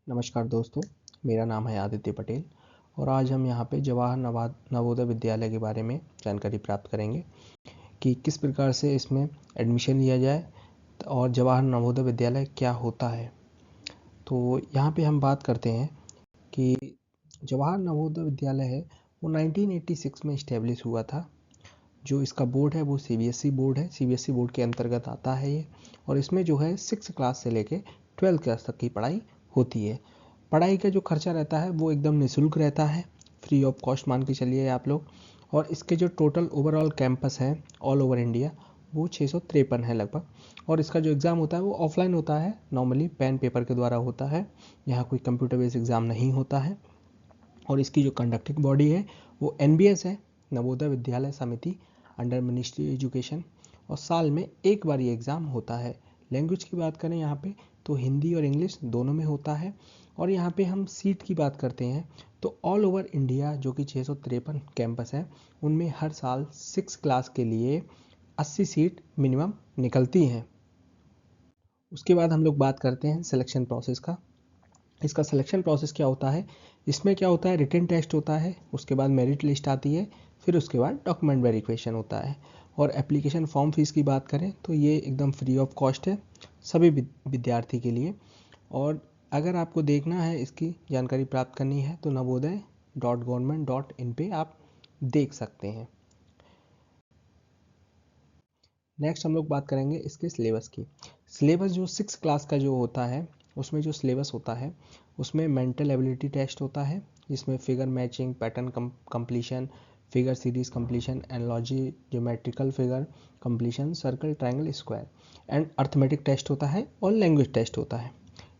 नमस्कार दोस्तों, मेरा नाम है आदित्य पटेल और आज हम यहाँ पे जवाहर नवोदय विद्यालय के बारे में जानकारी प्राप्त करेंगे कि किस प्रकार से इसमें एडमिशन लिया जाए और जवाहर नवोदय विद्यालय क्या होता है। तो यहाँ पे हम बात करते हैं कि जवाहर नवोदय विद्यालय है वो 1986 में इस्टेब्लिश हुआ था। जो इसका बोर्ड है वो सीबीएसई बोर्ड है, सीबीएसई बोर्ड के अंतर्गत आता है ये। और इसमें जो है 6 क्लास से लेके 12 क्लास तक की पढ़ाई होती है। पढ़ाई का जो खर्चा रहता है वो एकदम निःशुल्क रहता है, फ्री ऑफ कॉस्ट मान के चलिए आप लोग। और इसके जो टोटल ओवरऑल कैंपस है ऑल ओवर इंडिया वो 653 है लगभग। और इसका जो एग्ज़ाम होता है वो ऑफलाइन होता है, नॉर्मली पेन पेपर के द्वारा होता है। यहाँ कोई कंप्यूटर बेस्ड एग्ज़ाम नहीं होता है। और इसकी जो कंडक्टिंग बॉडी है वो एनबीएस है, नवोदय विद्यालय समिति अंडर मिनिस्ट्री एजुकेशन। और साल में एक बार ये एग्ज़ाम होता है। लैंग्वेज की बात करें यहाँ पे तो हिंदी और इंग्लिश दोनों में होता है। और यहाँ पे हम सीट की बात करते हैं तो ऑल ओवर इंडिया जो कि 653 कैंपस है उनमें हर साल 6 क्लास के लिए 80 सीट मिनिमम निकलती हैं। उसके बाद हम लोग बात करते हैं सिलेक्शन प्रोसेस का। इसका सिलेक्शन प्रोसेस क्या होता है, इसमें क्या होता है, रिटन टेस्ट होता है, उसके बाद मेरिट लिस्ट आती है, फिर उसके बाद डॉक्यूमेंट वेरिफिकेशन होता है। और एप्लीकेशन फॉर्म फीस की बात करें तो ये एकदम फ्री ऑफ कॉस्ट है सभी विद्यार्थी के लिए। और अगर आपको देखना है, इसकी जानकारी प्राप्त करनी है तो navodaya.government.in पे आप देख सकते हैं। नेक्स्ट हम लोग बात करेंगे इसके सिलेबस की। सिलेबस जो 6 क्लास का जो होता है उसमें जो सिलेबस होता है उसमें मेंटल एबिलिटी टेस्ट होता है, जिसमें figure matching, pattern completion, figure series completion, analogy, geometrical figure completion, circle, triangle, square and arithmetic test होता है और लैंग्वेज टेस्ट होता है।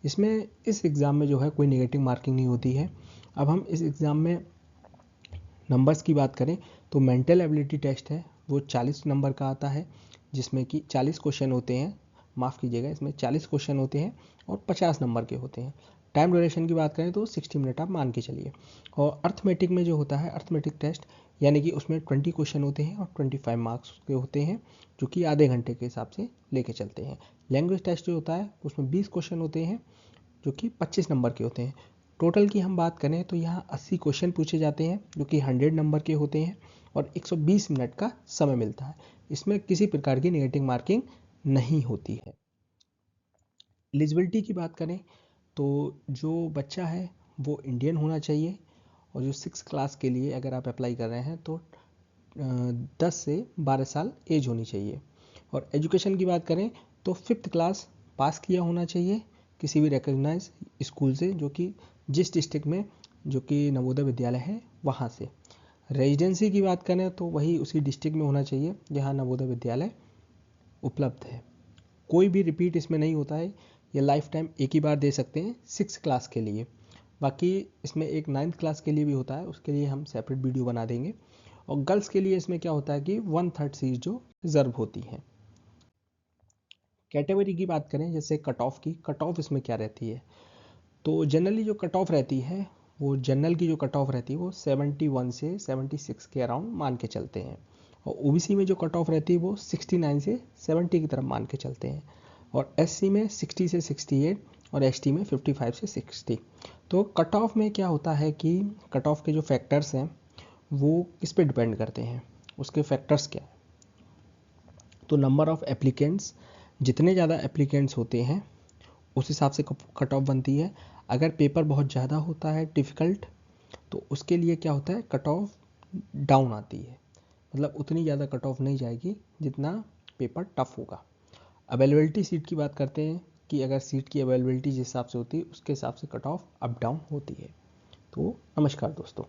इसमें इस एग्ज़ाम में जो है कोई नेगेटिव मार्किंग नहीं होती है। अब हम इस एग्ज़ाम में नंबर्स की बात करें तो मेंटल एबिलिटी टेस्ट है वो 40 नंबर का आता है, जिसमें कि 40 क्वेश्चन होते हैं, माफ़ कीजिएगा, इसमें 40 क्वेश्चन होते हैं और 50 नंबर के होते हैं। टाइम ड्यूरेशन की बात करें तो 60 मिनट आप मान के चलिए। और अर्थमेटिक में जो होता है अर्थमेटिक टेस्ट, यानी कि उसमें 20 क्वेश्चन होते हैं और 25 मार्क्स के होते हैं, जो कि आधे घंटे के हिसाब से लेके चलते हैं। लैंग्वेज टेस्ट जो होता है उसमें 20 क्वेश्चन होते हैं जो कि 25 नंबर के होते हैं। टोटल की हम बात करें तो यहाँ 80 क्वेश्चन पूछे जाते हैं जो कि 100 नंबर के होते हैं और 120 मिनट का समय मिलता है। इसमें किसी प्रकार की नेगेटिव मार्किंग नहीं होती है। एलिजिबिलिटी की बात करें तो जो बच्चा है वो इंडियन होना चाहिए। और जो 6 क्लास के लिए अगर आप अप्लाई कर रहे हैं तो 10 से 12 साल एज होनी चाहिए। और एजुकेशन की बात करें तो 5th क्लास पास किया होना चाहिए किसी भी रिकग्नाइज स्कूल से, जो कि जिस डिस्ट्रिक्ट में जो कि नवोदय विद्यालय है वहाँ से। रेजिडेंसी की बात करें तो वही उसी डिस्ट्रिक्ट में होना चाहिए जहाँ नवोदय विद्यालय उपलब्ध है। कोई भी रिपीट इसमें नहीं होता है, ये लाइफ टाइम एक ही बार दे सकते हैं 6 क्लास के लिए। बाकी इसमें एक 9th क्लास के लिए भी होता है, उसके लिए हम सेपरेट वीडियो बना देंगे। और गर्ल्स के लिए इसमें क्या होता है कि 1/3 सीट जो रिजर्व होती है। कैटेगरी की बात करें जैसे कट ऑफ की, कट ऑफ इसमें क्या रहती है तो जनरली जो कट ऑफ रहती है वो जनरल की जो कट ऑफ रहती है वो 71 से 76 के अराउंड मान के चलते हैं। और ओबीसी में जो कट ऑफ रहती है वो 69 से 70 की तरफ मान के चलते हैं। और एससी में 60 से 68 और एसटी में 55 से 60। तो कट ऑफ में क्या होता है कि कट ऑफ के जो फैक्टर्स हैं वो किस पे डिपेंड करते हैं, उसके फैक्टर्स क्या है तो नंबर ऑफ़ एप्लीकेंट्स, जितने ज़्यादा एप्लीकेंट्स होते हैं उस हिसाब से कट ऑफ बनती है। अगर पेपर बहुत ज़्यादा होता है डिफ़िकल्ट तो उसके लिए क्या होता है, कट ऑफ डाउन आती है, मतलब उतनी ज़्यादा कट ऑफ नहीं जाएगी जितना पेपर टफ होगा। अवेलेबिलिटी सीट की बात करते हैं कि अगर सीट की अवेलेबिलिटी जिस हिसाब से होती है उसके हिसाब से कट ऑफ अप डाउन होती है। तो नमस्कार दोस्तों।